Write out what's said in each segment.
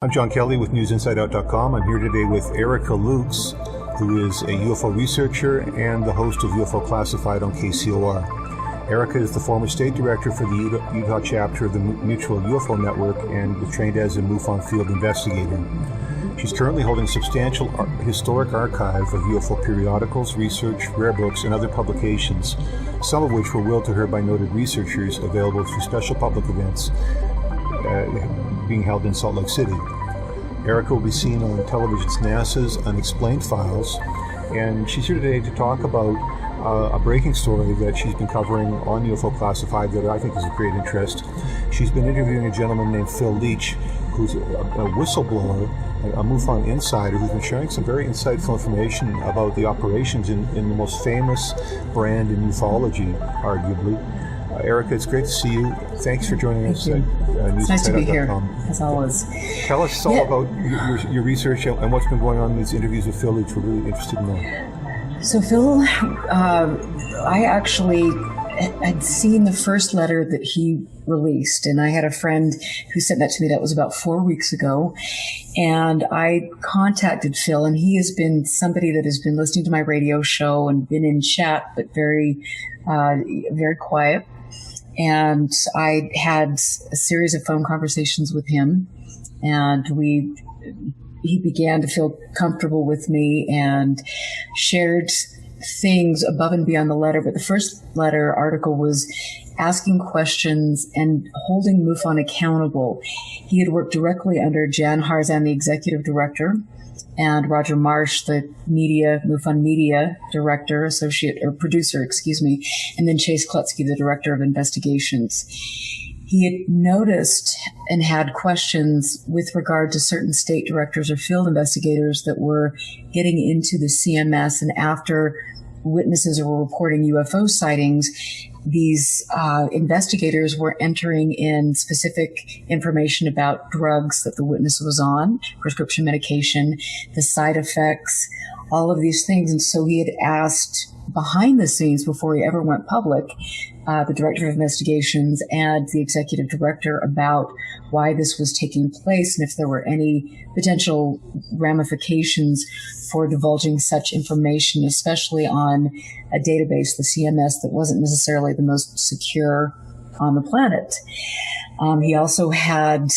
I'm John Kelly with NewsInsideOut.com. I'm here today with Erica Lukes, who is a UFO researcher and the host of UFO Classified on KCOR. Erica is the former state director for the Utah chapter of the Mutual UFO Network and was trained as a MUFON field investigator. She's currently holding a substantial historic archive of UFO periodicals, research, rare books, and other publications, some of which were willed to her by noted researchers, available through special public events being held in Salt Lake City. Erica will be seen on television's NASA's Unexplained Files, and she's here today to talk about a breaking story that she's been covering on UFO Classified that I think is of great interest. She's been interviewing a gentleman named Phil Leach, who's a whistleblower, a MUFON insider, who's been sharing some very insightful information about the operations in the most famous brand in ufology, arguably. Erica, it's great to see you. Thanks for joining us. It's nice to be here, as always. Tell us all about your research and what's been going on in these interviews with Phil Leach. We're really interested in that. So Phil, I actually had seen the first letter that he released, and I had a friend who sent that to me. That was about 4 weeks ago, and I contacted Phil, and he has been somebody that has been listening to my radio show and been in chat, but very quiet. And I had a series of phone conversations with him, and he began to feel comfortable with me and shared things above and beyond the letter. But the first letter article was asking questions and holding MUFON accountable. He had worked directly under Jan Harzan, the executive director, and Roger Marsh, the MUFON media director, producer, and then Chase Klutsky, the director of investigations. He had noticed and had questions with regard to certain state directors or field investigators that were getting into the CMS, and after witnesses were reporting UFO sightings, these investigators were entering in specific information about drugs that the witness was on, prescription medication, the side effects, all of these things. And so he had asked behind the scenes, before he ever went public, the director of investigations and the executive director about why this was taking place and if there were any potential ramifications for divulging such information, especially on a database, the CMS, that wasn't necessarily the most secure on the planet. He also had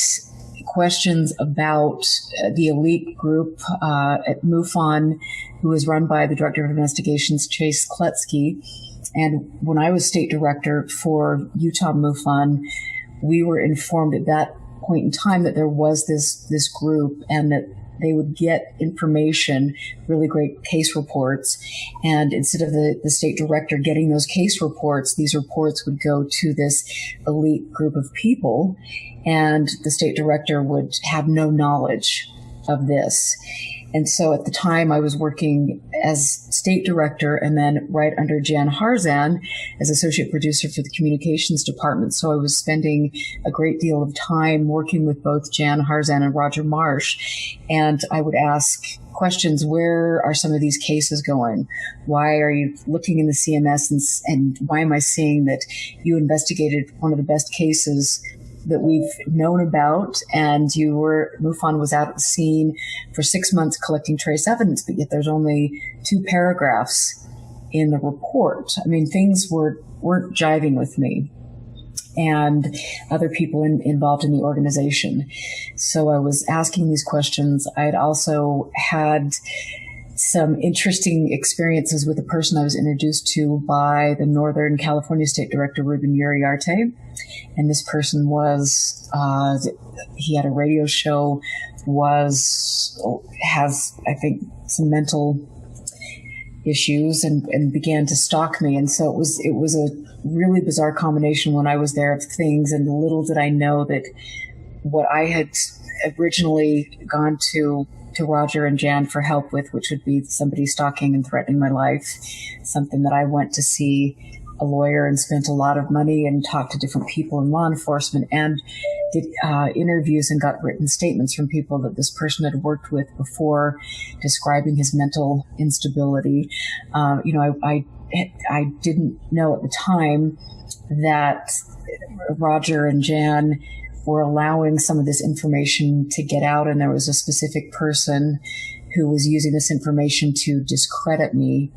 questions about the elite group at MUFON, who was run by the director of investigations, Chase Klutsky. And when I was state director for Utah MUFON, we were informed at that point in time that there was this group and that they would get information, really great case reports. And instead of the state director getting those case reports, these reports would go to this elite group of people, and the state director would have no knowledge of this. And so at the time I was working as state director and then right under Jan Harzan as associate producer for the communications department. So I was spending a great deal of time working with both Jan Harzan and Roger Marsh. And I would ask questions: where are some of these cases going? Why are you looking in the CMS and why am I seeing that you investigated one of the best cases that we've known about, and MUFON was out at the scene for 6 months collecting trace evidence, but yet there's only 2 paragraphs in the report. I mean, things weren't jiving with me and other people involved in the organization. So I was asking these questions. I had also had some interesting experiences with a person I was introduced to by the Northern California State Director, Ruben Uriarte. And this person he had a radio show, has, I think, some mental issues and began to stalk me. And so it was a really bizarre combination when I was there of things, and little did I know that what I had originally gone to Roger and Jan for help with, which would be somebody stalking and threatening my life, something that I went to see a lawyer and spent a lot of money and talked to different people in law enforcement and did interviews and got written statements from people that this person had worked with before, describing his mental instability. I didn't know at the time that Roger and Jan were allowing some of this information to get out, and there was a specific person who was using this information to discredit me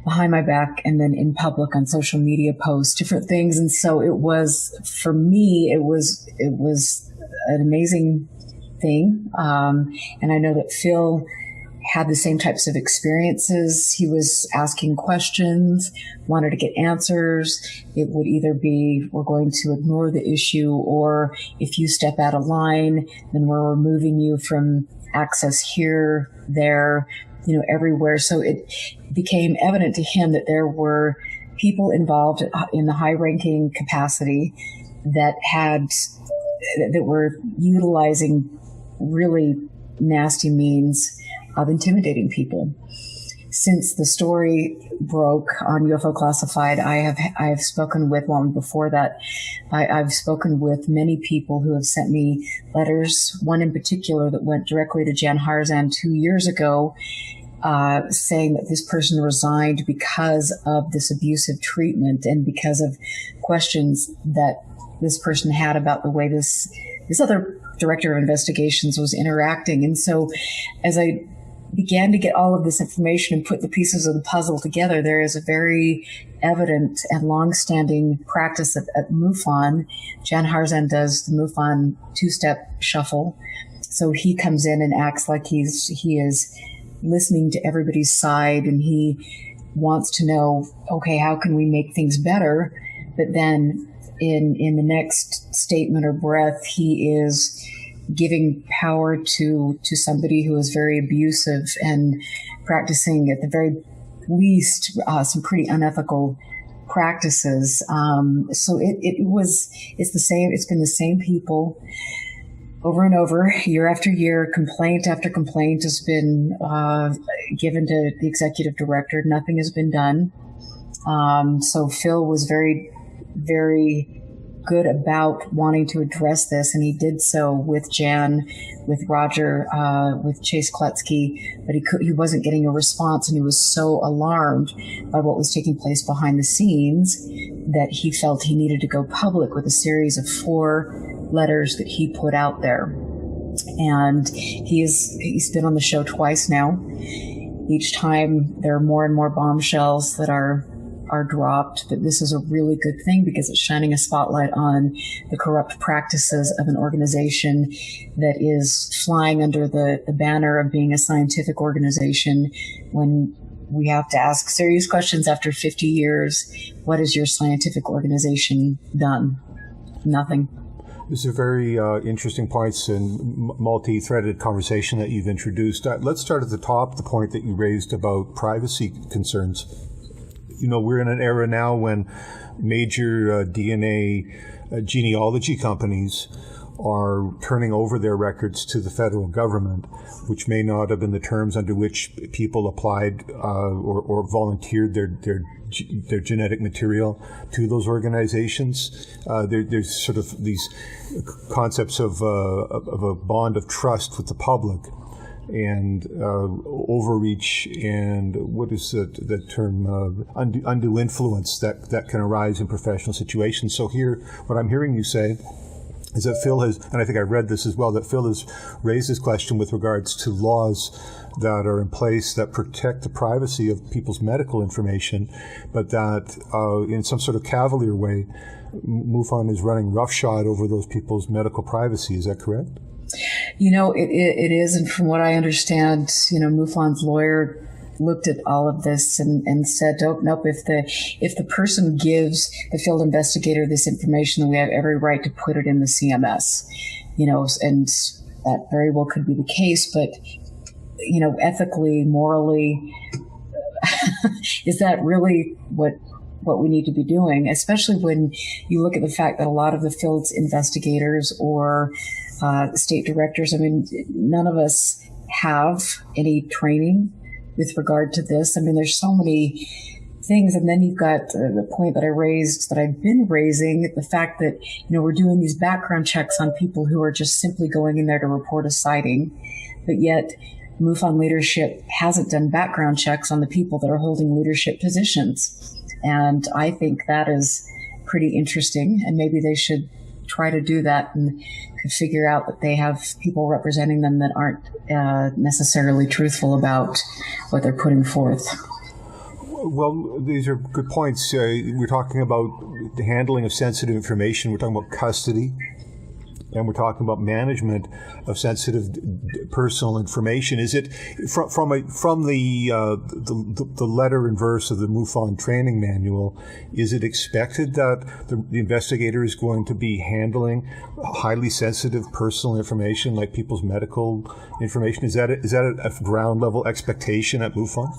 behind my back and then in public on social media posts, different things. And so it was, for me, it was an amazing thing. And I know that Phil had the same types of experiences. He was asking questions, wanted to get answers. It would either be, we're going to ignore the issue, or if you step out of line, then we're removing you from access here, there, everywhere. So it became evident to him that there were people involved in the high-ranking capacity that were utilizing really nasty means of intimidating people. Since the story broke on UFO Classified, I have spoken with, before that, I've spoken with many people who have sent me letters, one in particular that went directly to Jan Harzan 2 years ago, saying that this person resigned because of this abusive treatment and because of questions that this person had about the way this other director of investigations was interacting. And so as I began to get all of this information and put the pieces of the puzzle together, there is a very evident and long-standing practice at MUFON. Jan Harzan does the MUFON two-step shuffle. So he comes in and acts like he is listening to everybody's side, and he wants to know, okay, how can we make things better? But then in the next statement or breath, he is giving power to somebody who is very abusive and practicing, at the very least, some pretty unethical practices. So it's the same. It's been the same people over and over, year after year. Complaint after complaint has been given to the executive director. Nothing has been done. So Phil was very, very good about wanting to address this, and he did so with Jan, with Roger, with Chase Kletzky, but he wasn't getting a response, and he was so alarmed by what was taking place behind the scenes that he felt he needed to go public with a series of 4 letters that he put out there. And he's been on the show twice now. Each time there are more and more bombshells that are dropped, but this is a really good thing because it's shining a spotlight on the corrupt practices of an organization that is flying under the banner of being a scientific organization, when we have to ask serious questions after 50 years. What has your scientific organization done? Nothing. These are very interesting points and multi-threaded conversation that you've introduced. Let's start at the top, the point that you raised about privacy concerns. We're in an era now when major DNA genealogy companies are turning over their records to the federal government, which may not have been the terms under which people applied or volunteered their genetic material to those organizations. There's sort of these concepts of a bond of trust with the public, and overreach, and what is the term, undue influence that can arise in professional situations. So here, what I'm hearing you say is that Phil has, and I think I read this as well, that Phil has raised this question with regards to laws that are in place that protect the privacy of people's medical information, but that in some sort of cavalier way, MUFON is running roughshod over those people's medical privacy. Is that correct? It is. And from what I understand, MUFON's lawyer looked at all of this and said, oh, nope, if the person gives the field investigator this information, then we have every right to put it in the CMS, and that very well could be the case. But, ethically, morally, is that really what we need to be doing, especially when you look at the fact that a lot of the field's investigators or state directors, none of us have any training with regard to this. There's so many things. And then you've got the point that I raised, that I've been raising, the fact that, we're doing these background checks on people who are just simply going in there to report a sighting, but yet MUFON leadership hasn't done background checks on the people that are holding leadership positions. And I think that is pretty interesting, and maybe they should try to do that and could figure out that they have people representing them that aren't necessarily truthful about what they're putting forth. Well, these are good points. We're talking about the handling of sensitive information. We're talking about custody. And we're talking about management of sensitive personal information. Is it from the letter and verse of the MUFON training manual? Is it expected that the investigator is going to be handling highly sensitive personal information, like people's medical information? Is that a ground level expectation at MUFON?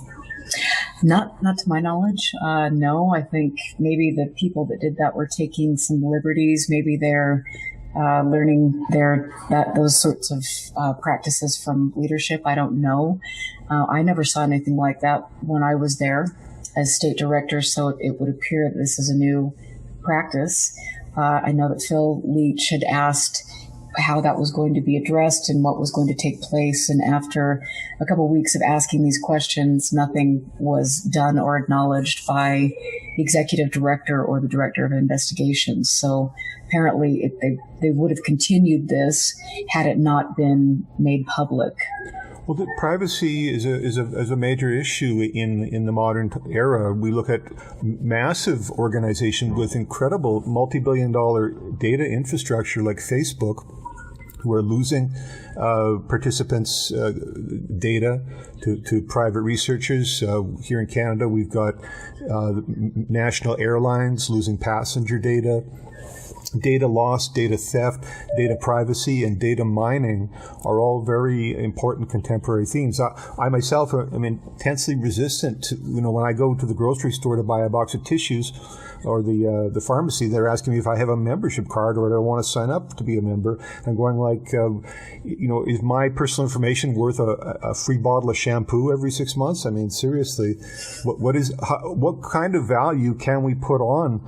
Not to my knowledge. No, I think maybe the people that did that were taking some liberties. Maybe they're learning those sorts of practices from leadership. I don't know. I never saw anything like that when I was there as state director, so it would appear that this is a new practice. I know that Phil Leach had asked how that was going to be addressed and what was going to take place, and after a couple of weeks of asking these questions, nothing was done or acknowledged by the executive director or the director of investigations. So apparently they would have continued this had it not been made public. Well, the privacy is a major issue in the modern era. We look at massive organizations with incredible multi-billion-dollar data infrastructure like Facebook, who are losing participants' data to private researchers. Here in Canada, we've got national airlines losing passenger data. Data loss, data theft, data privacy, and data mining are all very important contemporary themes. I myself am intensely resistant to, when I go to the grocery store to buy a box of tissues or the pharmacy, they're asking me if I have a membership card or do I want to sign up to be a member. I'm going like, is my personal information worth a free bottle of shampoo every 6 months? I mean, seriously, what kind of value can we put on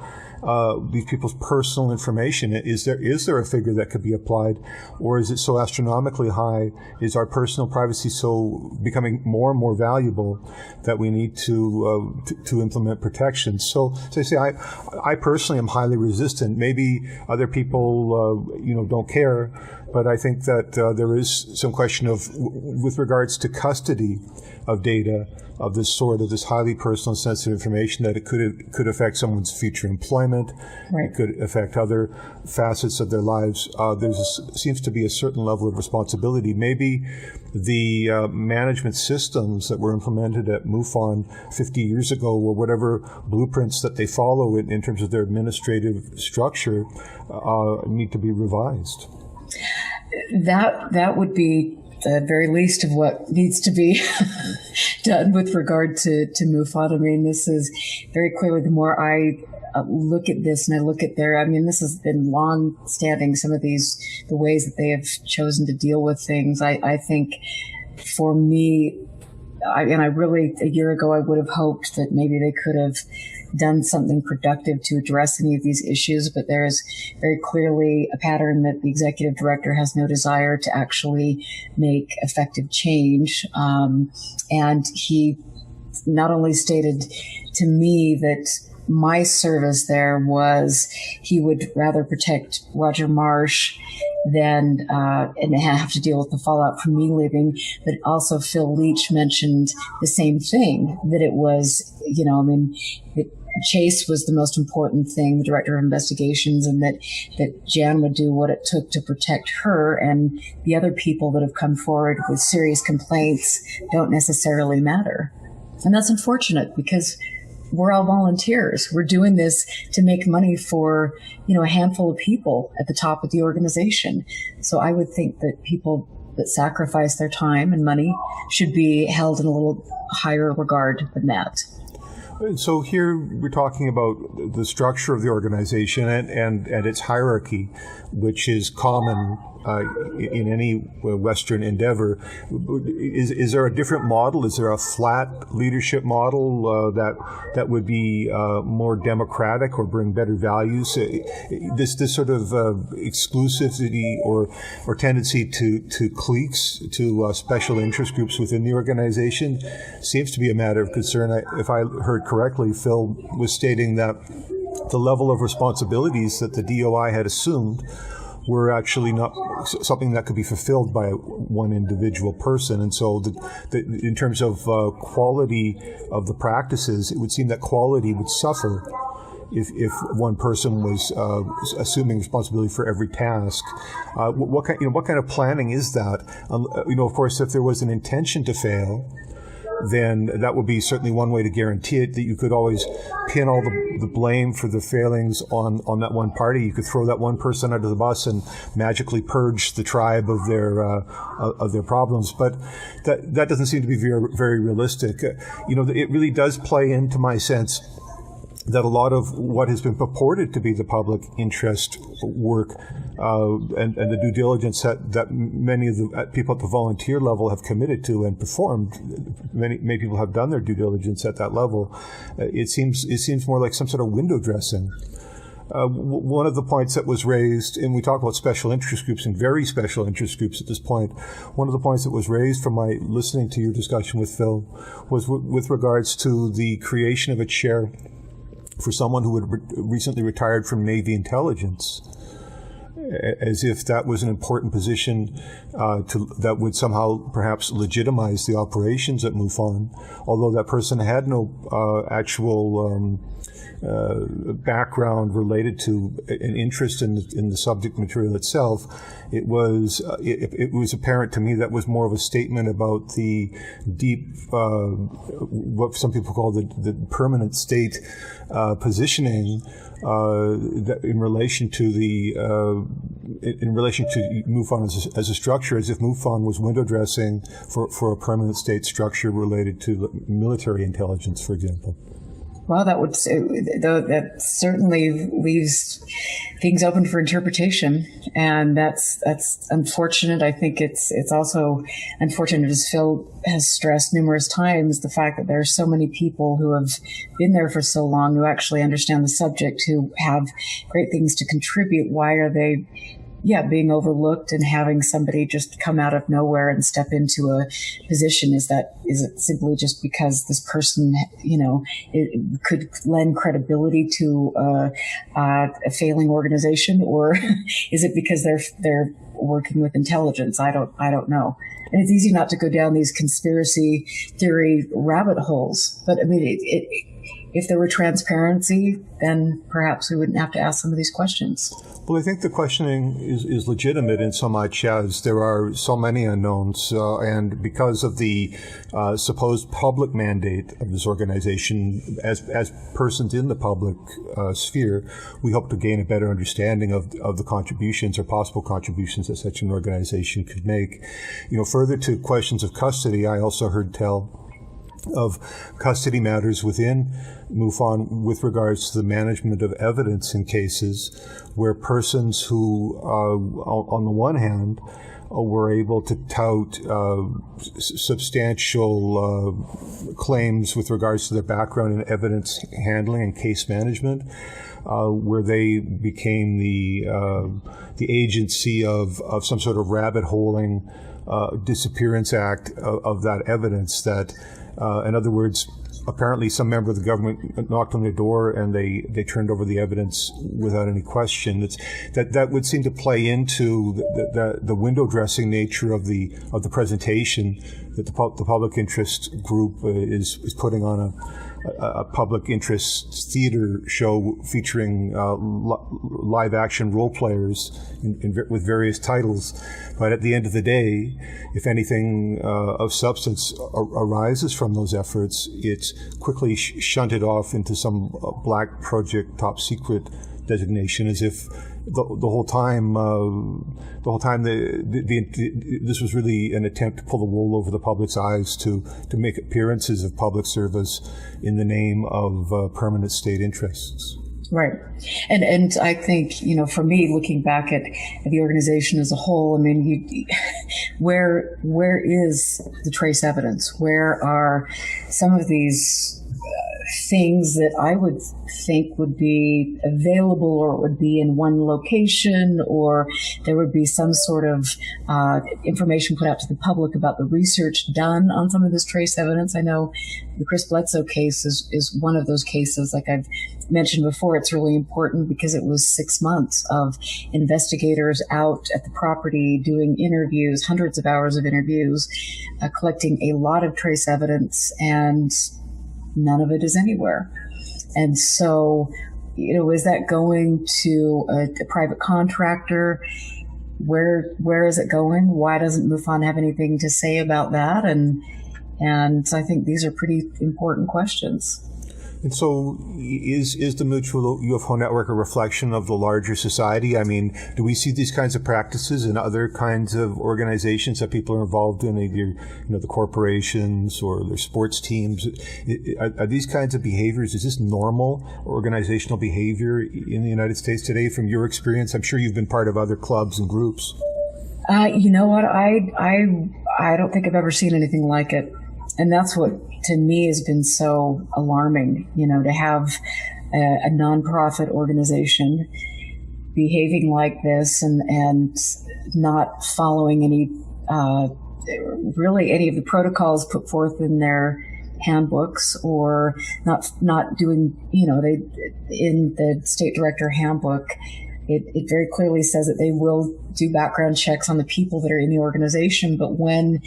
these people's personal information? Is there a figure that could be applied, or is it so astronomically high? Is our personal privacy so becoming more and more valuable that we need to implement protections? So I say, I personally am highly resistant. Maybe other people don't care, but I think that there is some question of, with regards to custody of data of this sort, of this highly personal and sensitive information, that it could affect someone's future employment. Right. It could affect other facets of their lives. There seems to be a certain level of responsibility. Maybe the management systems that were implemented at MUFON 50 years ago, or whatever blueprints that they follow in terms of their administrative structure, need to be revised. That would be the very least of what needs to be done with regard to MUFON. I mean, this is very clearly, the more I look at this and I look at this has been long standing, some of the ways that they have chosen to deal with things. I think for me, a year ago, I would have hoped that maybe they could have done something productive to address any of these issues, but there is very clearly a pattern that the executive director has no desire to actually make effective change. And he not only stated to me that my service there was he would rather protect Roger Marsh than and have to deal with the fallout from me leaving. But also Phil Leach mentioned the same thing, that it was, that Chase was the most important thing, the director of investigations, and that Jan would do what it took to protect her, and the other people that have come forward with serious complaints don't necessarily matter. And that's unfortunate, because we're all volunteers. We're doing this to make money for, a handful of people at the top of the organization. So I would think that people that sacrifice their time and money should be held in a little higher regard than that. So here we're talking about the structure of the organization and its hierarchy, which is common in any Western endeavor. Is there a different model? Is there a flat leadership model that would be more democratic or bring better values? This sort of exclusivity or tendency to cliques, to special interest groups within the organization seems to be a matter of concern. If I heard correctly, Phil was stating that the level of responsibilities that the DOI had assumed were actually not something that could be fulfilled by one individual person. And so in terms of quality of the practices, it would seem that quality would suffer if one person was assuming responsibility for every task. What kind of planning is that? Of course, if there was an intention to fail, then that would be certainly one way to guarantee it, that you could always pin all the blame for the failings on that one party. You could throw that one person under the bus and magically purge the tribe of their problems. But that doesn't seem to be very, very realistic. It really does play into my sense that a lot of what has been purported to be the public interest work and the due diligence that many of the people at the volunteer level have committed to and performed, many people have done their due diligence at that level. It seems more like some sort of window dressing. One of the points that was raised, and we talk about special interest groups and very special interest groups at this point, one of the points that was raised from my listening to your discussion with Phil was with regards to the creation of a chair for someone who had recently retired from Navy intelligence, as if that was an important position that would somehow perhaps legitimize the operations at MUFON, although that person had no actual background related to an interest in the subject material itself. It was apparent to me that was more of a statement about the deep, what some people call the permanent state positioning in relation to MUFON as a structure, as if MUFON was window dressing for a permanent state structure related to military intelligence, for example. Well, that certainly leaves things open for interpretation, and that's unfortunate. I think it's also unfortunate, as Phil has stressed numerous times, the fact that there are so many people who have been there for so long, who actually understand the subject, who have great things to contribute. Why are they being overlooked and having somebody just come out of nowhere and step into a position? Is it simply just because this person, it could lend credibility to a failing organization, or is it because they're working with intelligence? I don't know. And it's easy not to go down these conspiracy theory rabbit holes, but I mean, if there were transparency, then perhaps we wouldn't have to ask some of these questions. Well, I think the questioning is legitimate in so much as there are so many unknowns, and because of the supposed public mandate of this organization, as persons in the public sphere, we hope to gain a better understanding of the contributions or possible contributions that such an organization could make. Further to questions of custody, I also heard tell of custody matters within MUFON with regards to the management of evidence in cases where persons who, on the one hand, were able to tout substantial claims with regards to their background in evidence handling and case management, where they became the agency of some sort of rabbit-holing disappearance act of that evidence that, in other words, apparently some member of the government knocked on their door and they turned over the evidence without any question. That would seem to play into the window dressing nature of the presentation that the public interest group is putting on a public interest theater show featuring live action role players with various titles. But at the end of the day, if anything of substance arises from those efforts, it's quickly shunted off into some black project top secret designation, as if the whole time this was really an attempt to pull the wool over the public's eyes to make appearances of public service in the name of permanent state interests. Right. And I think, for me, looking back at the organization as a whole, I mean, where is the trace evidence? Where are some of these things that I would think would be available, or it would be in one location, or there would be some sort of information put out to the public about the research done on some of this trace evidence. I know the Chris Bledsoe case is one of those cases. Like I've mentioned before, it's really important because it was 6 months of investigators out at the property doing interviews, hundreds of hours of interviews, collecting a lot of trace evidence, and none of it is anywhere. And so, is that going to a private contractor? Where is it going? Why doesn't MUFON have anything to say about that? And I think these are pretty important questions. And so is the Mutual UFO Network a reflection of the larger society? I mean, do we see these kinds of practices in other kinds of organizations that people are involved in, either, the corporations or their sports teams? Are these kinds of behaviors, is this normal organizational behavior in the United States today from your experience? I'm sure you've been part of other clubs and groups. You know what? I don't think I've ever seen anything like it. And that's what, to me, has been so alarming, to have a nonprofit organization behaving like this and not following any of the protocols put forth in their handbooks, or not doing, in the state director handbook, it very clearly says that they will do background checks on the people that are in the organization. But when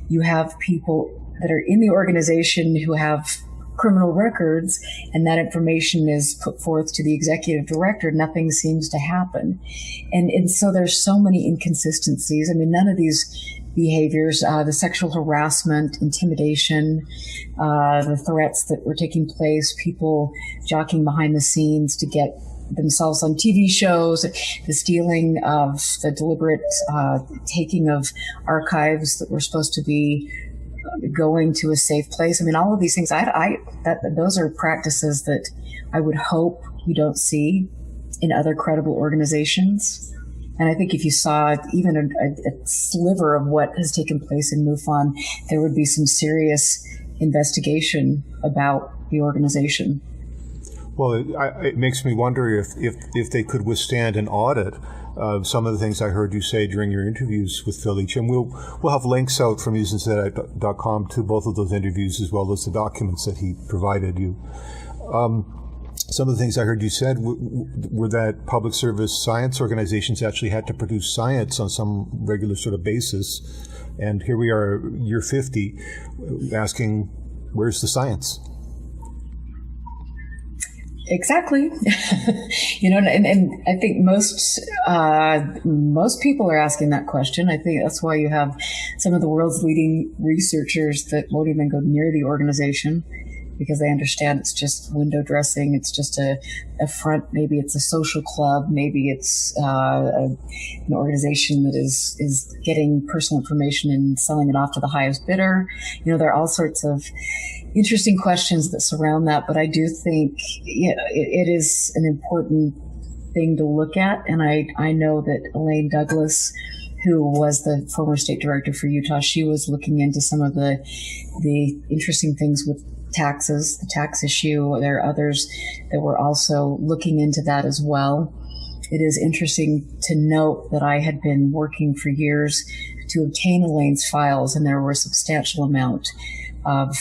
you have people that are in the organization who have criminal records, and that information is put forth to the executive director, nothing seems to happen. And so there's so many inconsistencies. I mean, none of these behaviors, the sexual harassment, intimidation, the threats that were taking place, people jockeying behind the scenes to get themselves on TV shows, the stealing of the deliberate taking of archives that were supposed to be going to a safe place. I mean, all of these things, those are practices that I would hope you don't see in other credible organizations. And I think if you saw even a sliver of what has taken place in MUFON, there would be some serious investigation about the organization. Well, it makes me wonder if they could withstand an audit. Some of the things I heard you say during your interviews with Phil Leach, and we'll have links out from usinsight.com to both of those interviews, as well as the documents that he provided you. Some of the things I heard you said were that public service science organizations actually had to produce science on some regular sort of basis, and here we are, year 50, asking, where's the science? Exactly. And I think most people are asking that question. I think that's why you have some of the world's leading researchers that won't even go near the organization, because they understand it's just window dressing. It's just a front. Maybe it's a social club. Maybe it's an organization that is getting personal information and selling it off to the highest bidder. There are all sorts of interesting questions that surround that, but I do think it is an important thing to look at. And I know that Elaine Douglas, who was the former state director for Utah, she was looking into some of the interesting things with taxes, the tax issue. There are others that were also looking into that as well. It is interesting to note that I had been working for years to obtain Elaine's files, and there were a substantial amount of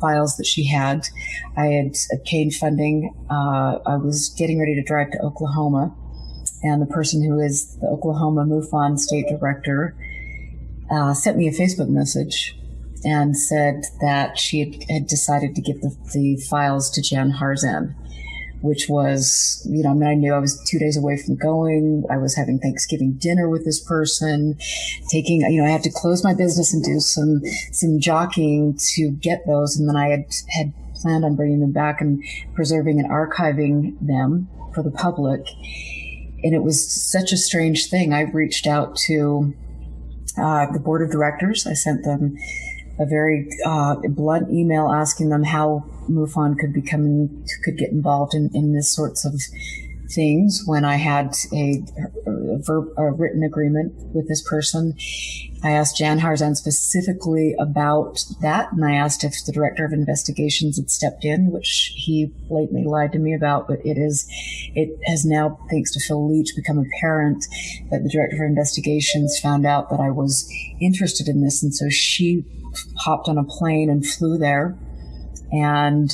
files that she had. I had obtained funding. I was getting ready to drive to Oklahoma, and the person who is the Oklahoma MUFON state director sent me a Facebook message and said that she had decided to give the files to Jan Harzan, which was, I knew I was 2 days away from going. I was having Thanksgiving dinner with this person, I had to close my business and do some jockeying to get those. And then I had planned on bringing them back and preserving and archiving them for the public. And it was such a strange thing. I reached out to the board of directors. I sent them a very blunt email asking them how MUFON could get involved in this sorts of things when I had a written agreement with this person. I asked Jan Harzan specifically about that, and I asked if the director of investigations had stepped in, which he blatantly lied to me about. But it has now, thanks to Phil Leach, become apparent that the director of investigations found out that I was interested in this, and so she hopped on a plane and flew there, and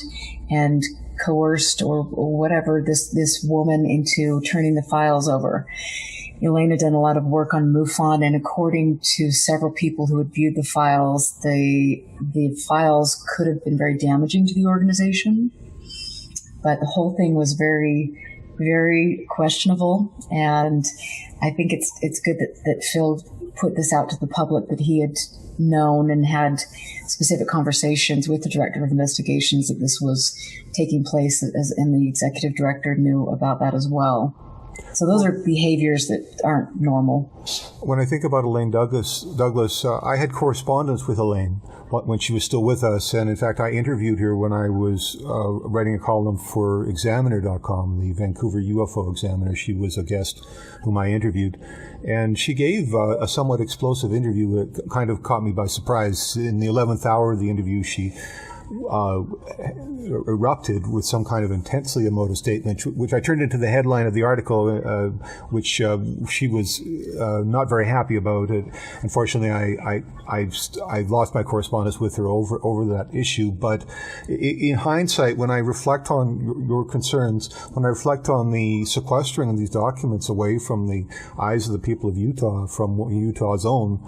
coerced or whatever this woman into turning the files over. Elaine had done a lot of work on MUFON, and according to several people who had viewed the files files could have been very damaging to the organization. But the whole thing was very, very questionable, and I think it's good that Phil put this out to the public, that he had known and had specific conversations with the director of investigations that this was taking place, and the executive director knew about that as well. So those are behaviors that aren't normal. When I think about Elaine Douglas, I had correspondence with Elaine when she was still with us, and in fact I interviewed her when I was writing a column for Examiner.com, the Vancouver UFO Examiner. She was a guest whom I interviewed, and she gave a somewhat explosive interview that kind of caught me by surprise. In the 11th hour of the interview, she erupted with some kind of intensely emotive statement, which I turned into the headline of the article, which she was not very happy about. It. Unfortunately, I lost my correspondence with her over that issue. But in hindsight, when I reflect on your concerns, when I reflect on the sequestering of these documents away from the eyes of the people of Utah, from Utah's own,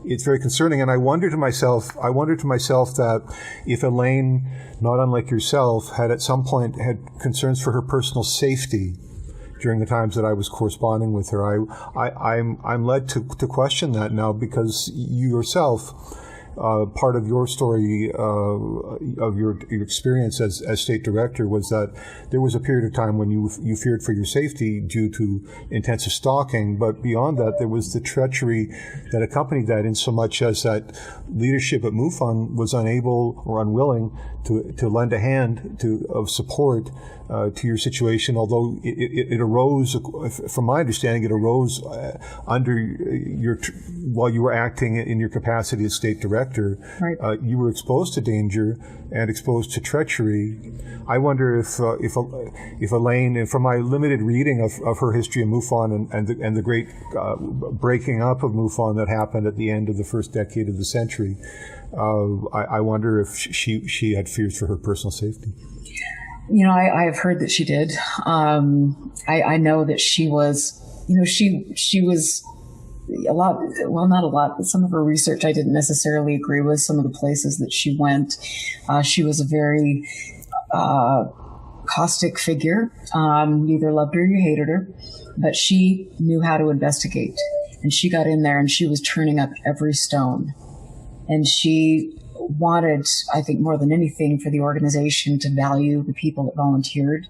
it's very concerning, and I wonder to myself that if Elaine, not unlike yourself, had at some point had concerns for her personal safety during the times that I was corresponding with her, I'm led to question that now, because you yourself, part of your story of your experience as state director was that there was a period of time when you feared for your safety due to intensive stalking, but beyond that there was the treachery that accompanied that, in so much as that leadership at MUFON was unable or unwilling to lend a hand of support to your situation, although it arose, from my understanding, it arose while you were acting in your capacity as state director. Right. You were exposed to danger and exposed to treachery. I wonder if Elaine, and from my limited reading of her history of MUFON and the great breaking up of MUFON that happened at the end of the first decade of the century, I wonder if she had fears for her personal safety. You know, I have heard that she did. I know that she was, she was a lot, well, not a lot, but some of her research I didn't necessarily agree with, some of the places that she went. She was a very caustic figure. You either loved her or you hated her, but she knew how to investigate. And she got in there and she was turning up every stone. And she wanted, I think more than anything, for the organization to value the people that volunteered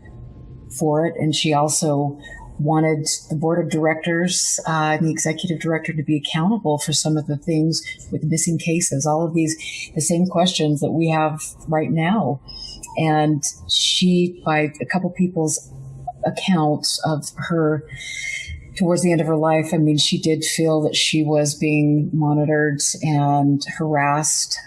for it. And she also wanted the board of directors and the executive director to be accountable for some of the things with missing cases, all of these, the same questions that we have right now. And she, by a couple people's accounts of her towards the end of her life, I mean, she did feel that she was being monitored and harassed,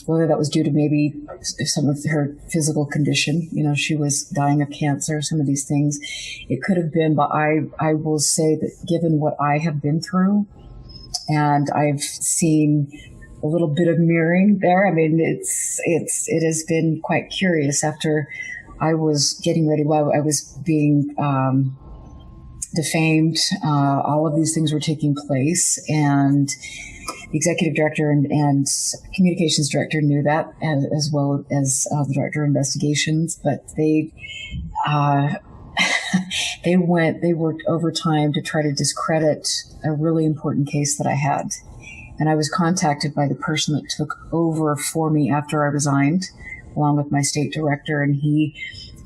whether that was due to maybe some of her physical condition. She was dying of cancer, some of these things. It could have been, but I will say that given what I have been through, and I've seen a little bit of mirroring there. I mean, it has been quite curious. After I was getting ready, while I was being defamed, all of these things were taking place, and the executive director and communications director knew that, as well as the director of investigations. But they worked overtime to try to discredit a really important case that I had. And I was contacted by the person that took over for me after I resigned, along with my state director, and he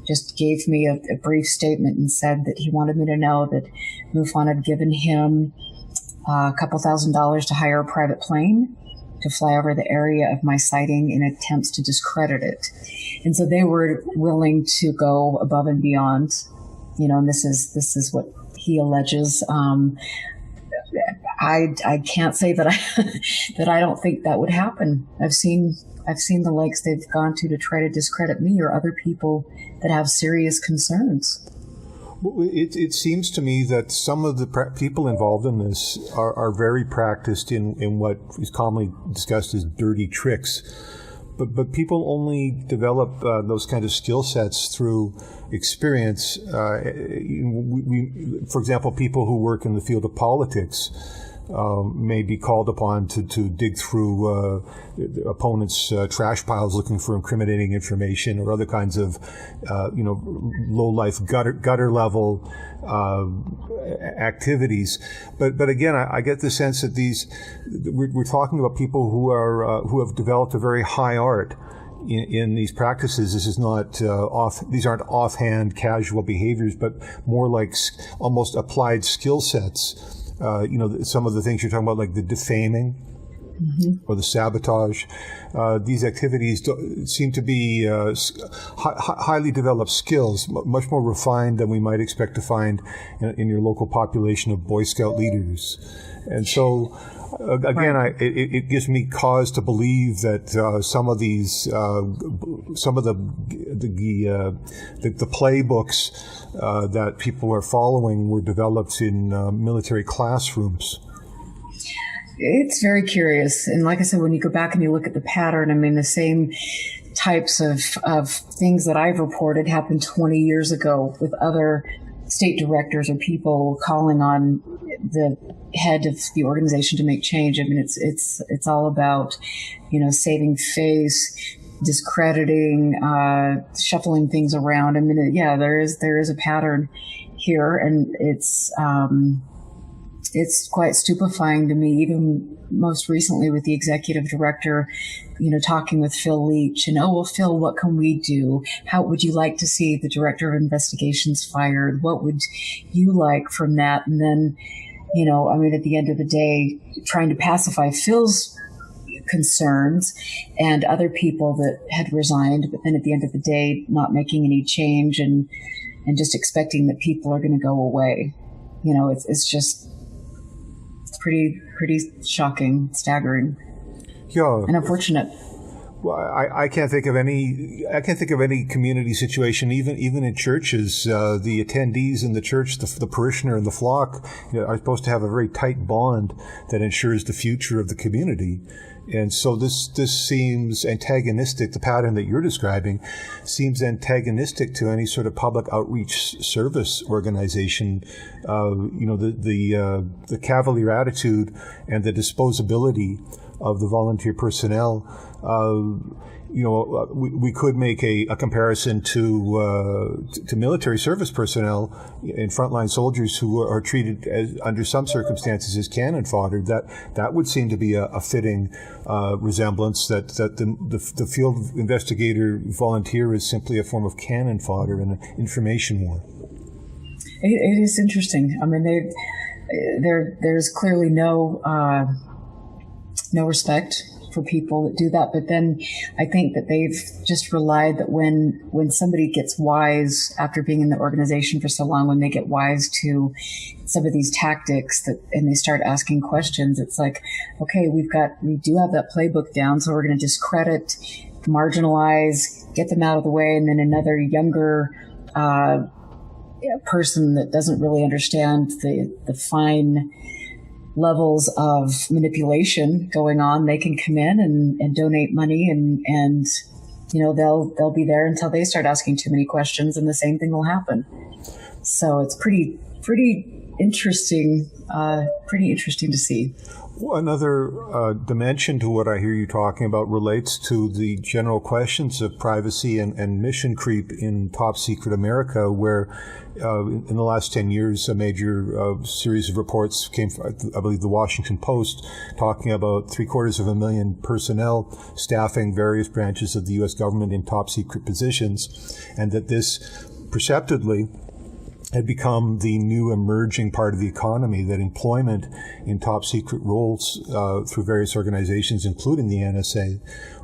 just gave me a brief statement and said that he wanted me to know that MUFON had given him a couple $1,000s to hire a private plane to fly over the area of my sighting in attempts to discredit it. And so they were willing to go above and beyond, and this is what he alleges. I can't say that that I don't think that would happen. I've seen the lengths they've gone to try to discredit me or other people that have serious concerns. Well, it seems to me that some of the people involved in this are very practiced in what is commonly discussed as dirty tricks. But people only develop those kind of skill sets through experience. For example, people who work in the field of politics may be called upon to dig through opponents' trash piles looking for incriminating information or other kinds of low-life gutter level activities. But again, I get the sense that we're talking about people who have developed a very high art in these practices. This is not these aren't offhand casual behaviors, but more like almost applied skill sets. Some of the things you're talking about, like the defaming or the sabotage, these activities seem to be highly developed skills, much more refined than we might expect to find in your local population of Boy Scout leaders. And so, again, it gives me cause to believe that some of the playbooks that people are following were developed in military classrooms. It's very curious. And like I said, when you go back and you look at the pattern, I mean, the same types of things that I've reported happened 20 years ago with other state directors or people calling on the head of the organization to make change. I mean, it's all about, saving face, discrediting, shuffling things around. I mean, there is a pattern here, and it's quite stupefying to me, even most recently with the executive director, talking with Phil Leach and, Phil, what can we do? How would you like to see the director of investigations fired? What would you like from that? And then, at the end of the day, trying to pacify Phil's concerns and other people that had resigned, but then at the end of the day, not making any change and just expecting that people are going to go away. It's just pretty shocking, staggering, and unfortunate. Well, I can't think of any community situation, even in churches. The attendees in the church, the parishioner and the flock, are supposed to have a very tight bond that ensures the future of the community. And so this seems antagonistic. The pattern that you're describing seems antagonistic to any sort of public outreach service organization. The cavalier attitude and the disposability of the volunteer personnel. We could make a comparison to military service personnel and frontline soldiers who are treated under some circumstances as cannon fodder. That would seem to be a fitting resemblance. That the field investigator volunteer is simply a form of cannon fodder in an information war. It is interesting. I mean, there's clearly no respect for people that do that. But then I think that they've just relied that when somebody gets wise after being in the organization for so long, when they get wise to some of these tactics and they start asking questions, it's like, okay, we do have that playbook down, so we're going to discredit, marginalize, get them out of the way, and then another younger person that doesn't really understand the fine levels of manipulation going on, they can come in and donate money and they'll be there until they start asking too many questions, and the same thing will happen. So it's pretty interesting to see. Well, another dimension to what I hear you talking about relates to the general questions of privacy and mission creep in top secret America, where in the last 10 years, a major series of reports came from, I believe, the Washington Post, talking about 750,000 personnel staffing various branches of the U.S. government in top secret positions, and that this perceptibly had become the new emerging part of the economy, that employment in top secret roles through various organizations, including the NSA,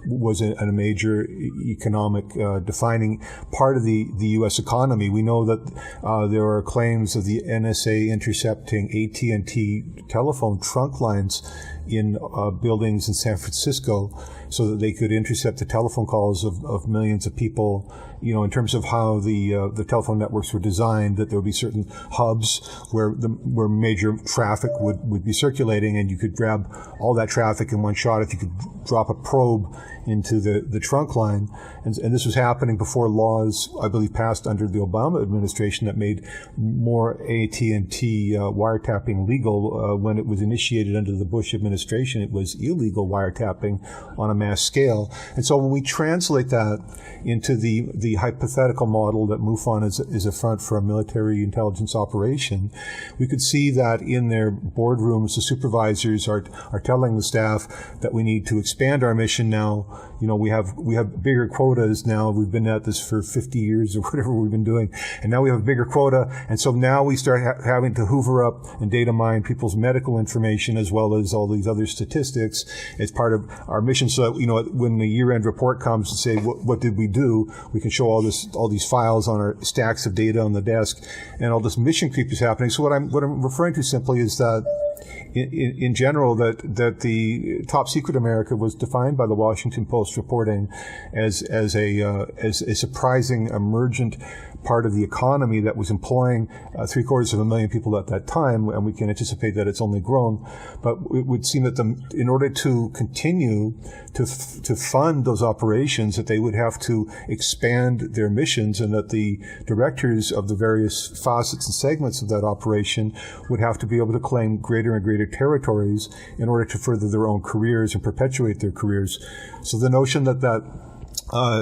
was a major economic defining part of the U.S. economy. We know that there are claims of the NSA intercepting AT&T telephone trunk lines in buildings in San Francisco so that they could intercept the telephone calls of millions of people. You know, in terms of how the telephone networks were designed, that there would be certain hubs where major traffic would be circulating, and you could grab all that traffic in one shot if you could drop a probe into the trunk line. And this was happening before laws, I believe, passed under the Obama administration that made more AT&T wiretapping legal. When it was initiated under the Bush administration, it was illegal wiretapping on a mass scale. And so when we translate that into the hypothetical model that MUFON is a front for a military intelligence operation, we could see that in their boardrooms, the supervisors are telling the staff that we need to expand our mission now. You know, we have bigger quotas now. We've been at this for 50 years or whatever we've been doing, and now we have a bigger quota. And so now we start having to hoover up and data mine people's medical information as well as all these other statistics as part of our mission. So that, you know, when the year-end report comes and say what did we do, we can show all these files on our stacks of data on the desk, and all this mission creep is happening. So what I'm referring to simply is that in general, that the top secret America was defined by the Washington Post reporting as a surprising emergent part of the economy that was employing 750,000 people at that time, and we can anticipate that it's only grown. But it would seem that in order to continue to fund those operations, that they would have to expand their missions, and that the directors of the various facets and segments of that operation would have to be able to claim greater and greater territories in order to further their own careers and perpetuate their careers. So the notion that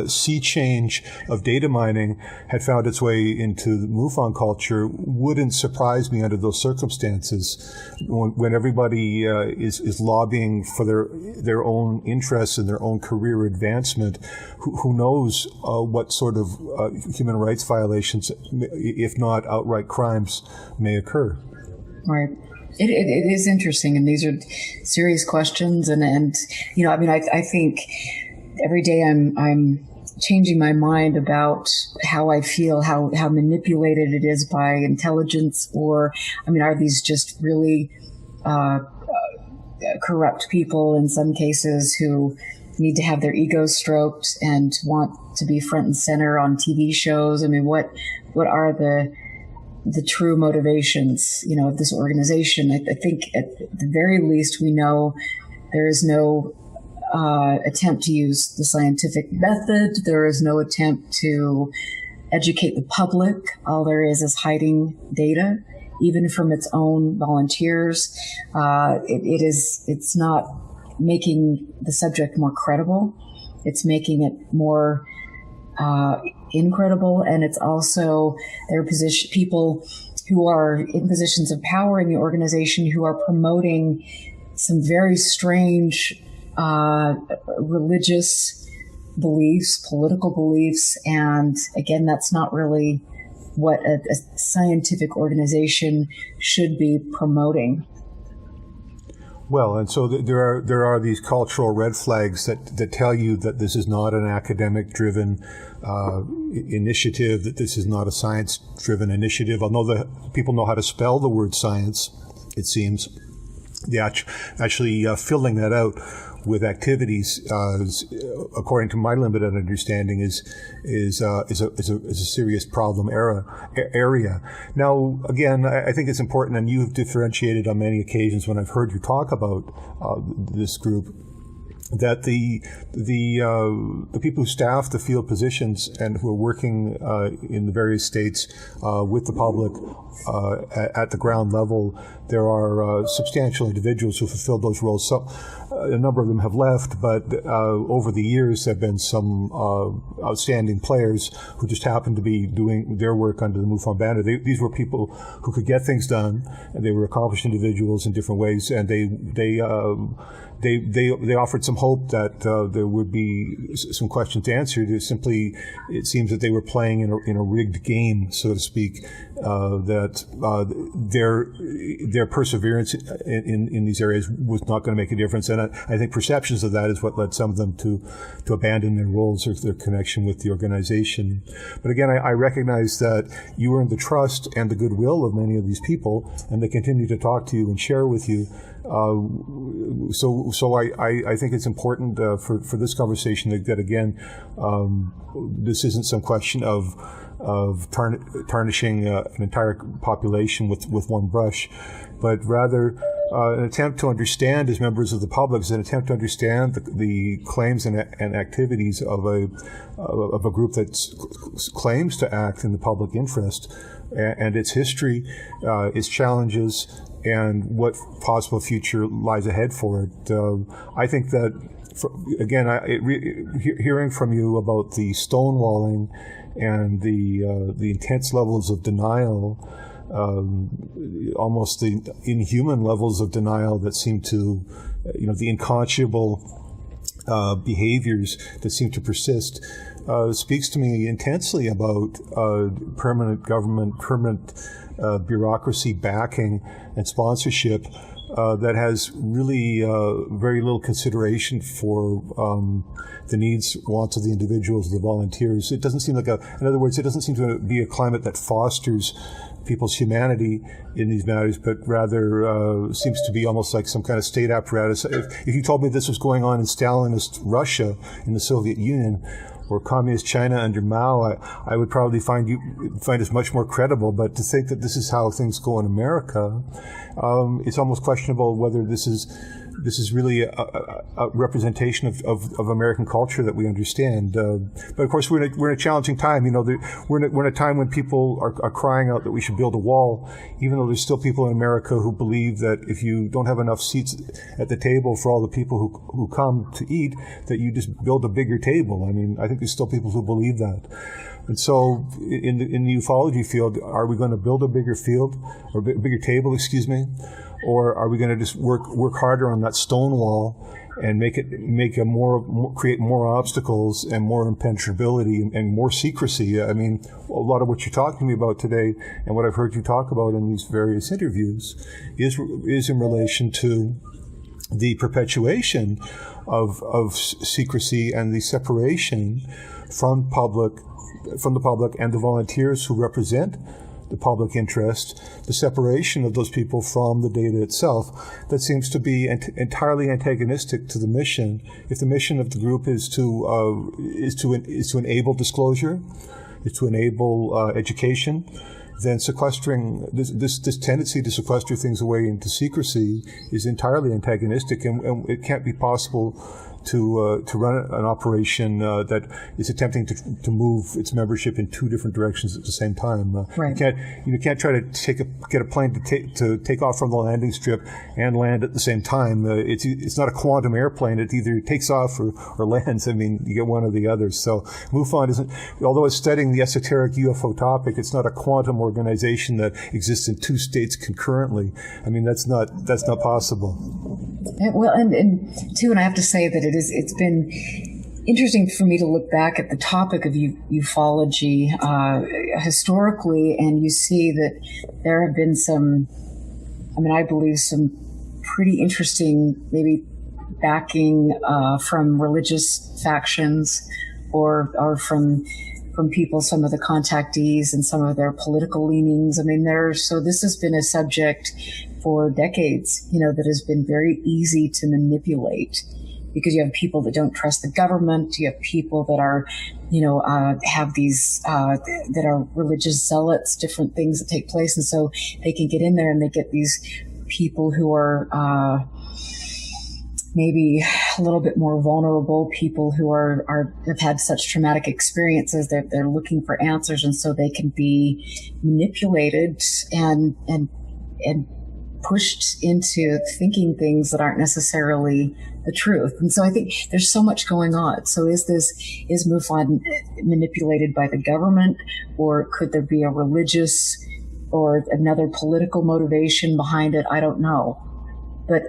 sea change of data mining had found its way into the MUFON culture wouldn't surprise me under those circumstances. When everybody is lobbying for their own interests and their own career advancement, who knows what sort of human rights violations, if not outright crimes, may occur. Right. It is interesting, and these are serious questions, and you know, I mean, I think every day I'm changing my mind about how I feel, how manipulated it is by intelligence, or, I mean, are these just really corrupt people in some cases who need to have their egos stroked and want to be front and center on TV shows? I mean, what are the true motivations, you know, of this organization? I think at the very least we know there is no attempt to use the scientific method. There is no attempt to educate the public. All there is hiding data, even from its own volunteers. It's not making the subject more credible. It's making it more incredible, and it's also their people who are in positions of power in the organization who are promoting some very strange religious beliefs, political beliefs, and again, that's not really what a scientific organization should be promoting. Well, and so there are these cultural red flags that tell you that this is not an academic-driven initiative, that this is not a science-driven initiative. Although the people know how to spell the word science, it seems, actually filling that out with activities, according to my limited understanding, is a serious problem area. Now, again, I think it's important, and you've differentiated on many occasions when I've heard you talk about this group, that the people who staff the field positions and who are working in the various states with the public at the ground level, there are substantial individuals who fulfill those roles. So a number of them have left, but over the years there have been some outstanding players who just happened to be doing their work under the MUFON banner. These were people who could get things done, and they were accomplished individuals in different ways, and they they offered some hope that there would be some questions answered. It seems that they were playing in a rigged game, so to speak. That their perseverance in these areas was not going to make a difference, and I think perceptions of that is what led some of them to abandon their roles or their connection with the organization. But again, I recognize that you earned the trust and the goodwill of many of these people, and they continue to talk to you and share with you. So I think it's important for this conversation that again, this isn't some question of tarnishing an entire population with one brush, but rather an attempt to understand as members of the public, is an attempt to understand the claims and activities of a group that claims to act in the public interest, and its history, its challenges, and what possible future lies ahead for it. I think that, hearing from you about the stonewalling and the intense levels of denial, almost the inhuman levels of denial that seem to, the unconscionable behaviors that seem to persist, speaks to me intensely about permanent government, permanent bureaucracy backing and sponsorship that has really very little consideration for the needs, wants of the individuals, the volunteers. It doesn't seem like in other words, it doesn't seem to be a climate that fosters people's humanity in these matters, but rather seems to be almost like some kind of state apparatus. If you told me this was going on in Stalinist Russia, in the Soviet Union, or communist China under Mao, I would probably find it much more credible. But to think that this is how things go in America, it's almost questionable whether this is really a representation of American culture that we understand. But of course, we're in a challenging time. We're in a time when people are crying out that we should build a wall, even though there's still people in America who believe that if you don't have enough seats at the table for all the people who come to eat, that you just build a bigger table. I mean, I think there's still people who believe that. And so in the ufology field, are we going to build a bigger field, or a bigger table, or are we going to just work harder on that stone wall and create more obstacles and more impenetrability and more secrecy? I mean, a lot of what you're talking to me about today and what I've heard you talk about in these various interviews is in relation to the perpetuation of secrecy and the separation from the public and the volunteers who represent the public interest, the separation of those people from the data itself, that seems to be entirely antagonistic to the mission. If the mission of the group is to enable disclosure, is to enable education, then sequestering this tendency to sequester things away into secrecy is entirely antagonistic, and it can't be possible to run an operation that is attempting to move its membership in two different directions at the same time. Right. You can't try to get a plane to take off from the landing strip and land at the same time. It's not a quantum airplane. It either takes off or lands. I mean, you get one or the other. So MUFON isn't, although it's studying the esoteric UFO topic, it's not a quantum organization that exists in two states concurrently. I mean, that's not possible. Well, and too, and I have to say that it's been interesting for me to look back at the topic of ufology historically, and you see that there have been I believe some pretty interesting maybe backing from religious factions or from people, some of the contactees and some of their political leanings. I mean, so this has been a subject for decades, that has been very easy to manipulate, because you have people that don't trust the government. You have people that are, have these, that are religious zealots, different things that take place. And so they can get in there and they get these people who are, maybe a little bit more vulnerable, people who have had such traumatic experiences that they're looking for answers. And so they can be manipulated and pushed into thinking things that aren't necessarily the truth. And so I think there's so much going on. So is MUFON manipulated by the government, or could there be a religious or another political motivation behind it? I don't know. But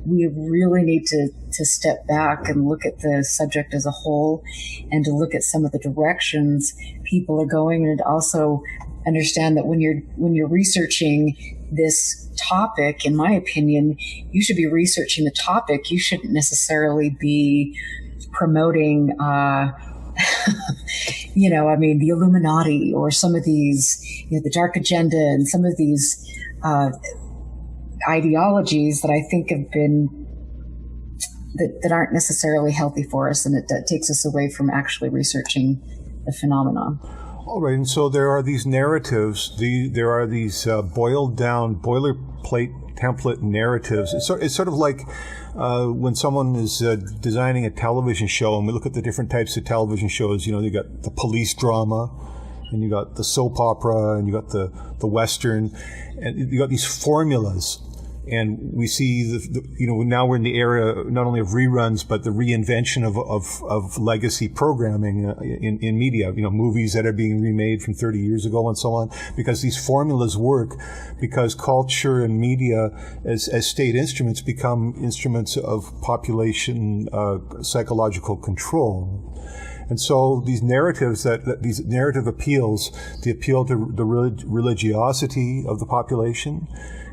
we really need to step back and look at the subject as a whole, and to look at some of the directions people are going, and also understand that when you're researching this topic, in my opinion, you should be researching the topic. You shouldn't necessarily be promoting, the Illuminati or some of these, the dark agenda and some of these ideologies that I think have been that aren't necessarily healthy for us, and that takes us away from actually researching the phenomenon. All right, and so there are these narratives. There are these boiled down boilerplate template narratives. It's sort of like when someone is designing a television show, and we look at the different types of television shows. You got the police drama, and you got the soap opera, and you got the western, and you got these formulas. And we see now we're in the era not only of reruns, but the reinvention of legacy programming in media. Movies that are being remade from 30 years ago and so on, because these formulas work, because culture and media as state instruments become instruments of population psychological control. And so these narratives, these narrative appeals, the appeal to the religiosity of the population,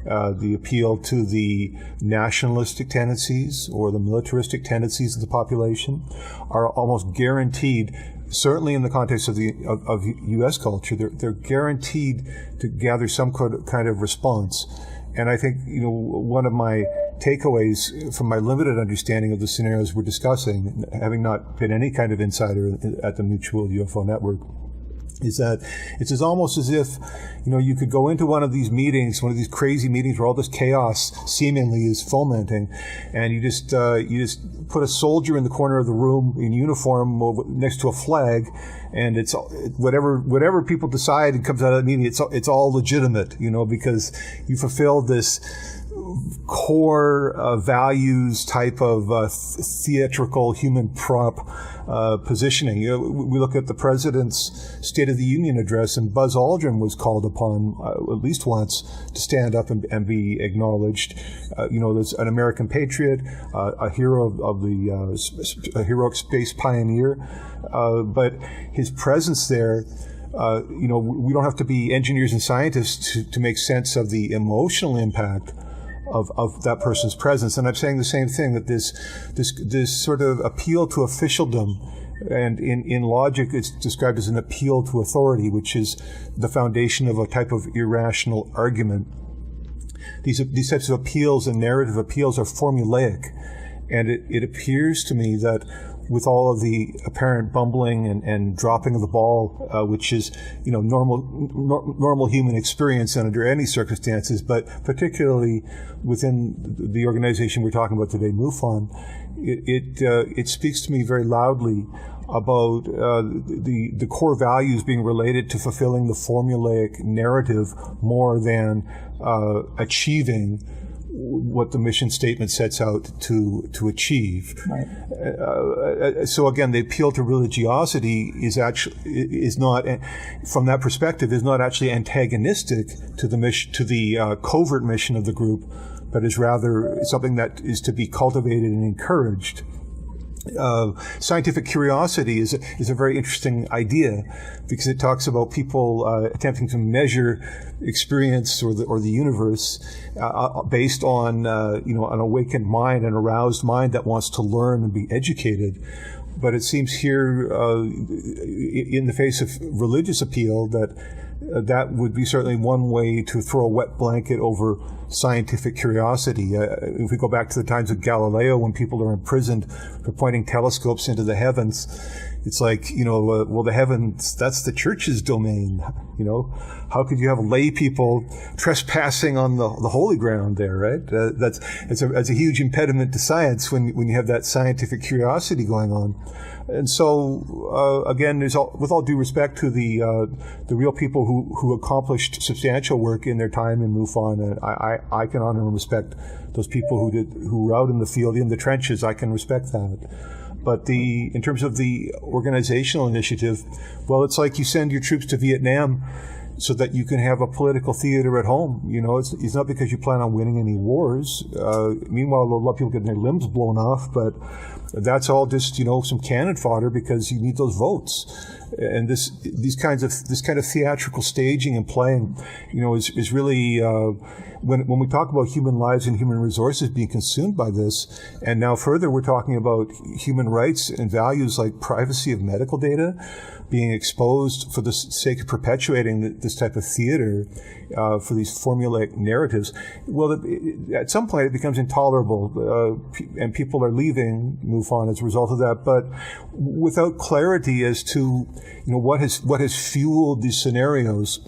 the appeal to the nationalistic tendencies or the militaristic tendencies of the population, are almost guaranteed, certainly in the context of U.S. culture, they're guaranteed to gather some kind of response. And I think, one of my takeaways from my limited understanding of the scenarios we're discussing, having not been any kind of insider at the Mutual UFO Network, is that it's almost as if, you could go into one of these meetings, one of these crazy meetings where all this chaos seemingly is fomenting, and you just put a soldier in the corner of the room in uniform next to a flag, and it's whatever people decide and comes out of the meeting, it's all legitimate, because you fulfilled this core values type of theatrical human prop positioning. We look at the president's State of the Union address, and Buzz Aldrin was called upon at least once to stand up and be acknowledged. There's an American patriot, a hero of a heroic space pioneer, but his presence there. We don't have to be engineers and scientists to make sense of the emotional impact of that person's presence. And I'm saying the same thing, that this sort of appeal to officialdom, and in logic it's described as an appeal to authority, which is the foundation of a type of irrational argument. These types of appeals and narrative appeals are formulaic, and it appears to me that with all of the apparent bumbling and dropping of the ball, which is, normal human experience under any circumstances, but particularly within the organization we're talking about today, MUFON, it speaks to me very loudly about the core values being related to fulfilling the formulaic narrative more than achieving what the mission statement sets out to achieve. Right. So again, the appeal to religiosity is not, from that perspective, is not actually antagonistic to the mission, to the covert mission of the group, but is rather something that is to be cultivated and encouraged. Scientific curiosity is a very interesting idea, because it talks about people attempting to measure experience or the universe based on an awakened mind, an aroused mind that wants to learn and be educated. But it seems here, in the face of religious appeal, that would be certainly one way to throw a wet blanket over scientific curiosity. If we go back to the times of Galileo, when people are imprisoned for pointing telescopes into the heavens, it's like, well, the heavens, that's the church's domain. How could you have lay people trespassing on the holy ground there, right? That's a huge impediment to science when you have that scientific curiosity going on. And so, again, with all due respect to the real people who accomplished substantial work in their time in MUFON, and I can honor and respect those people who were out in the field, in the trenches. I can respect that. But in terms of the organizational initiative, well, it's like you send your troops to Vietnam so that you can have a political theater at home. It's not because you plan on winning any wars. Meanwhile, a lot of people get their limbs blown off, but that's all just, some cannon fodder because you need those votes. And this kind of theatrical staging and playing, is really, when we talk about human lives and human resources being consumed by this, and now further we're talking about human rights and values like privacy of medical data being exposed for the sake of perpetuating this type of theater for these formulaic narratives. Well, at some point it becomes intolerable, and people are leaving MUFON as a result of that, but without clarity as to what has fueled these scenarios.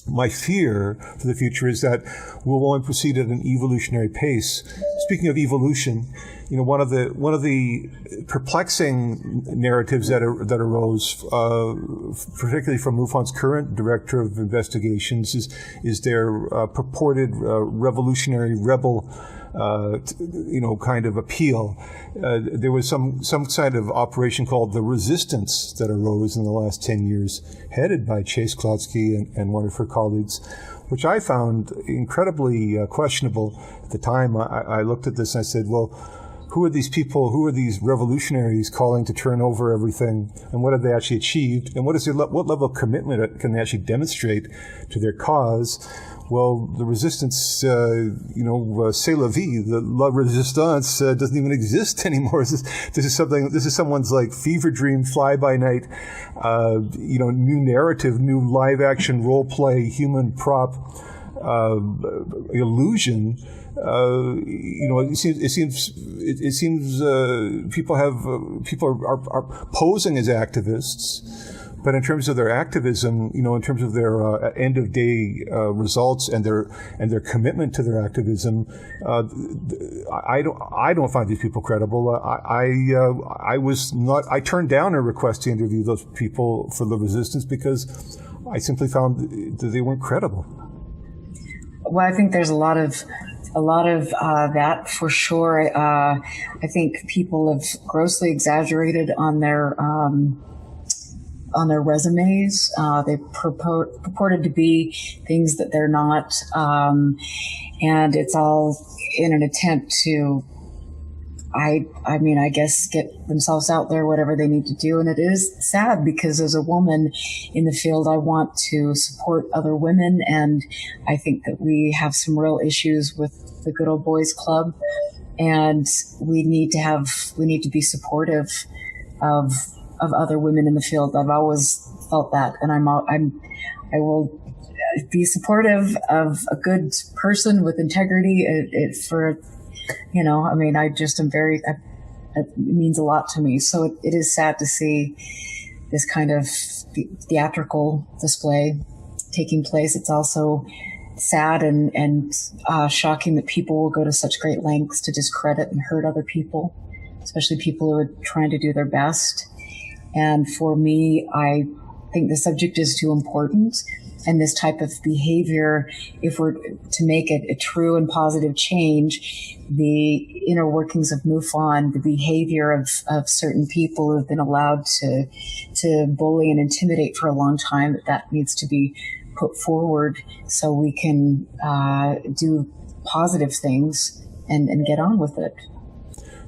My fear for the future is that we'll only proceed at an evolutionary pace. Speaking of evolution, one of the perplexing narratives that arose, particularly from MUFON's current director of investigations, is their purported revolutionary rebel kind of appeal. There was some kind of operation called the Resistance that arose in the last 10 years, headed by Chase Klodsky and one of her colleagues, which I found incredibly questionable at the time. I looked at this and I said, well, who are these people? Who are these revolutionaries calling to turn over everything? And what have they actually achieved? And what level of commitment can they actually demonstrate to their cause? Well, the resistance, c'est la vie. The la resistance doesn't even exist anymore. This is someone's like fever dream, fly by night, new narrative, new live action role play, human prop illusion. It seems people are posing as activists. But in terms of their activism, in terms of their end of day results and their commitment to their activism, I don't find these people credible. I turned down a request to interview those people for the Resistance because I simply found that they weren't credible. Well, I think there's a lot of that for sure. I think people have grossly exaggerated on their resumes. They purported to be things that they're not. And it's all in an attempt to, I guess, get themselves out there, whatever they need to do. And it is sad because as a woman in the field, I want to support other women. And I think that we have some real issues with the Good Old Boys Club. And we need to be supportive of other women in the field. I've always felt that, and I will be supportive of a good person with integrity. I just am very. It means a lot to me. So it is sad to see this kind of theatrical display taking place. It's also sad and shocking that people will go to such great lengths to discredit and hurt other people, especially people who are trying to do their best. And for me, I think the subject is too important. And this type of behavior, if we're to make it a true and positive change, the inner workings of MUFON, the behavior of certain people who have been allowed to bully and intimidate for a long time, that needs to be put forward so we can do positive things and get on with it.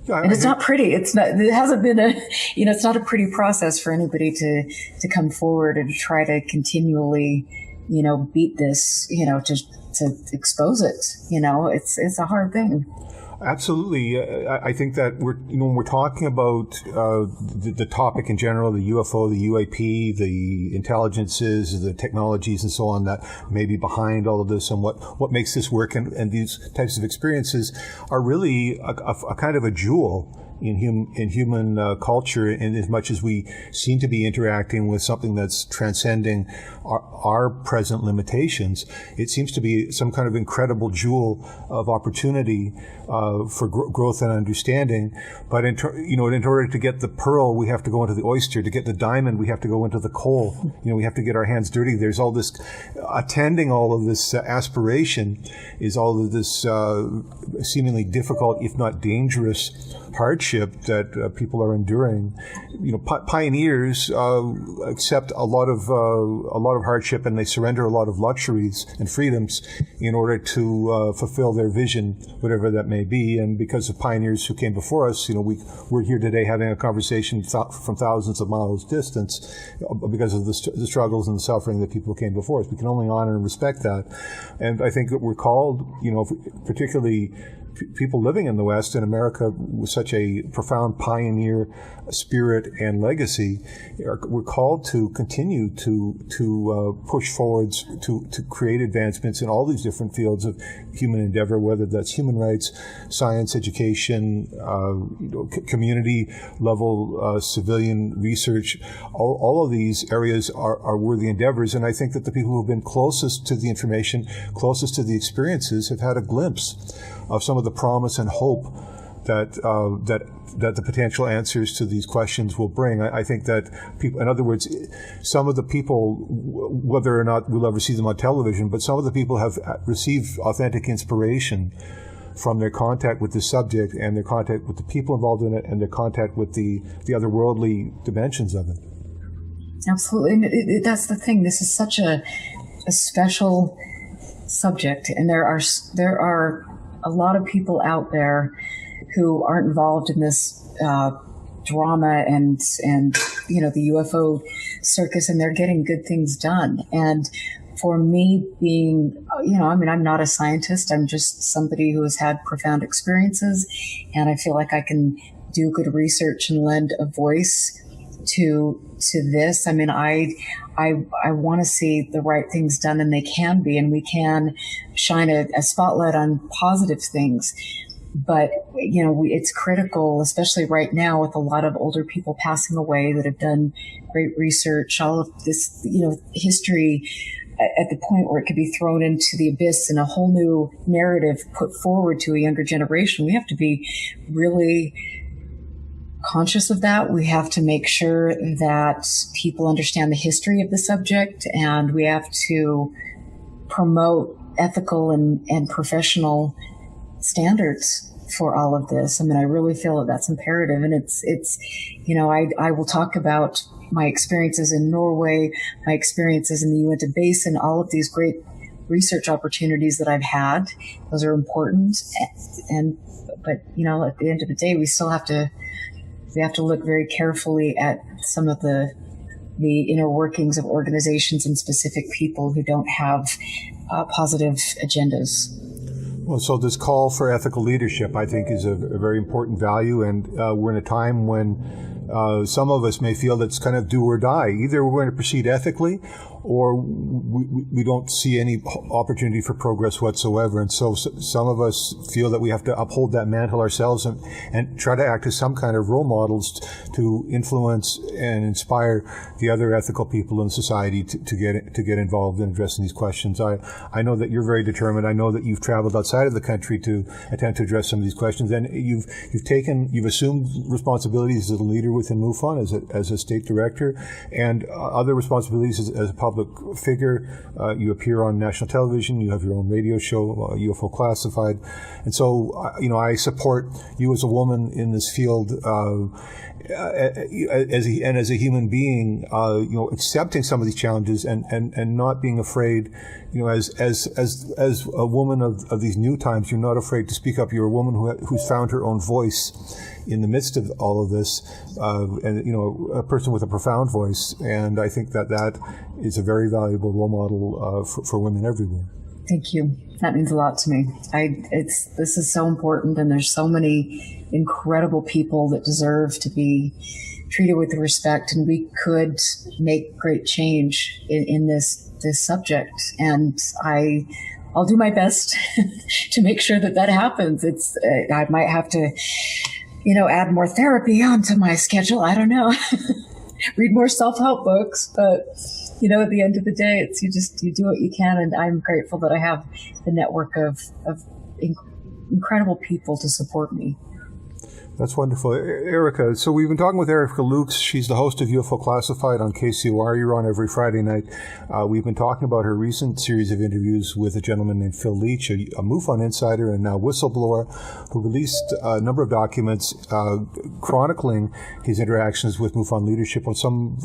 And it's not pretty. It hasn't been it's not a pretty process for anybody to come forward and try to continually, beat this, to expose it. It's a hard thing. Absolutely. I think that when we're talking about the topic in general, the UFO, the UAP, the intelligences, the technologies and so on that may be behind all of this and what makes this work, and these types of experiences are really a kind of a jewel in human culture, in as much as we seem to be interacting with something that's transcending our present limitations. It seems to be some kind of incredible jewel of opportunity for growth and understanding. But in order to get the pearl, we have to go into the oyster. To get the diamond, we have to go into the coal. We have to get our hands dirty. There's all this attending all of this aspiration is all of this seemingly difficult, if not dangerous, hardship that people are enduring. Pioneers accept a lot of hardship, and they surrender a lot of luxuries and freedoms in order to fulfill their vision, whatever that may be. And because of pioneers who came before us, we're here today having a conversation from thousands of miles distance because of the struggles and the suffering that people came before us. We can only honor and respect that. And I think that we're called, particularly people living in the West, in America, with such a profound pioneer spirit and legacy, we're called to continue to push forwards, to create advancements in all these different fields of human endeavor, whether that's human rights, science, education, community level, civilian research. All of these areas are worthy endeavors, and I think that the people who have been closest to the information, closest to the experiences, have had a glimpse of some of the promise and hope that the potential answers to these questions will bring. I think that people, in other words, some of the people, whether or not we'll ever see them on television, but some of the people have received authentic inspiration from their contact with the subject and their contact with the people involved in it and their contact with the otherworldly dimensions of it. Absolutely. And that's the thing. This is such a special subject, and there are a lot of people out there who aren't involved in this drama and the UFO circus, and they're getting good things done. And for me, being, I'm not a scientist. I'm just somebody who has had profound experiences, and I feel like I can do good research and lend a voice to this. I want to see the right things done, and they can be, and we can shine a spotlight on positive things. But, it's critical, especially right now with a lot of older people passing away that have done great research, all of this, history at the point where it could be thrown into the abyss and a whole new narrative put forward to a younger generation. We have to be really conscious of that. We have to make sure that people understand the history of the subject, and we have to promote ethical and professional standards for all of this. I really feel that that's imperative. And it's I will talk about my experiences in Norway, my experiences in the Uinta Basin, all of these great research opportunities that I've had. Those are important. But at the end of the day, we have to look very carefully at some of the inner workings of organizations and specific people who don't have positive agendas. Well, so this call for ethical leadership, I think, is a very important value, and we're in a time when some of us may feel that it's kind of do or die. Either we're going to proceed ethically, or we don't see any opportunity for progress whatsoever. And so some of us feel that we have to uphold that mantle ourselves and try to act as some kind of role models to influence and inspire the other ethical people in society to get involved in addressing these questions. I know that you're very determined. I know that you've traveled outside of the country to attempt to address some of these questions, and you've assumed responsibilities as a leader within MUFON, as a state director, and other responsibilities as a public figure. You appear on national television. You have your own radio show, UFO Classified, and so I support you as a woman in this field, as a human being, accepting some of these challenges and not being afraid. As a woman of these new times, you're not afraid to speak up. You're a woman who's found her own voice in the midst of all of this, and a person with a profound voice. And I think that is a very valuable role model for women everywhere. Thank you. That means a lot to me. This is so important, and there's so many incredible people that deserve to be treated with respect, and we could make great change in this subject. And I'll do my best to make sure that happens. I might have to, add more therapy onto my schedule. I don't know. Read more self-help books, but at the end of the day, you do what you can, and I'm grateful that I have the network of incredible people to support me. That's wonderful. Erica, so we've been talking with Erica Lukes. She's the host of UFO Classified on KCOR. You're on every Friday night. We've been talking about her recent series of interviews with a gentleman named Phil Leach, a MUFON insider and now whistleblower, who released a number of documents chronicling his interactions with MUFON leadership on some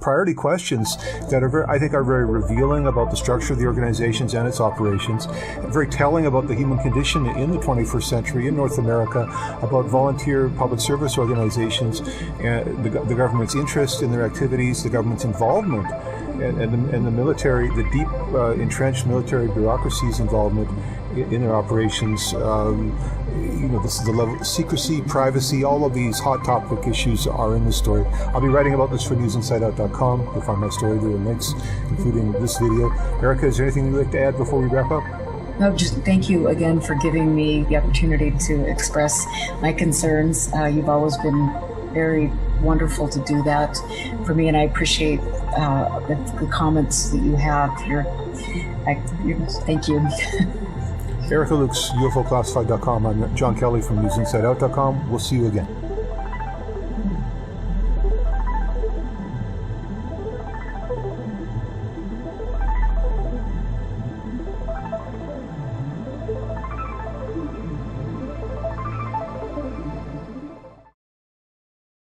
priority questions that I think are very revealing about the structure of the organizations and its operations, very telling about the human condition in the 21st century in North America, about volunteer public service organizations, and the government's interest in their activities, the government's involvement, and the military, the deep entrenched military bureaucracy's involvement in their operations. This is the level of secrecy, privacy, all of these hot topic issues are in this story. I'll be writing about this for newsinsideout.com. You'll find my story there and links, including this video. Erica, is there anything you'd like to add before we wrap up? No, just thank you again for giving me the opportunity to express my concerns. You've always been very wonderful to do that for me, and I appreciate the comments that you have. Thank you. Erica Lukes, UFOclassified.com. I'm John Kelly from newsinsideout.com. We'll see you again.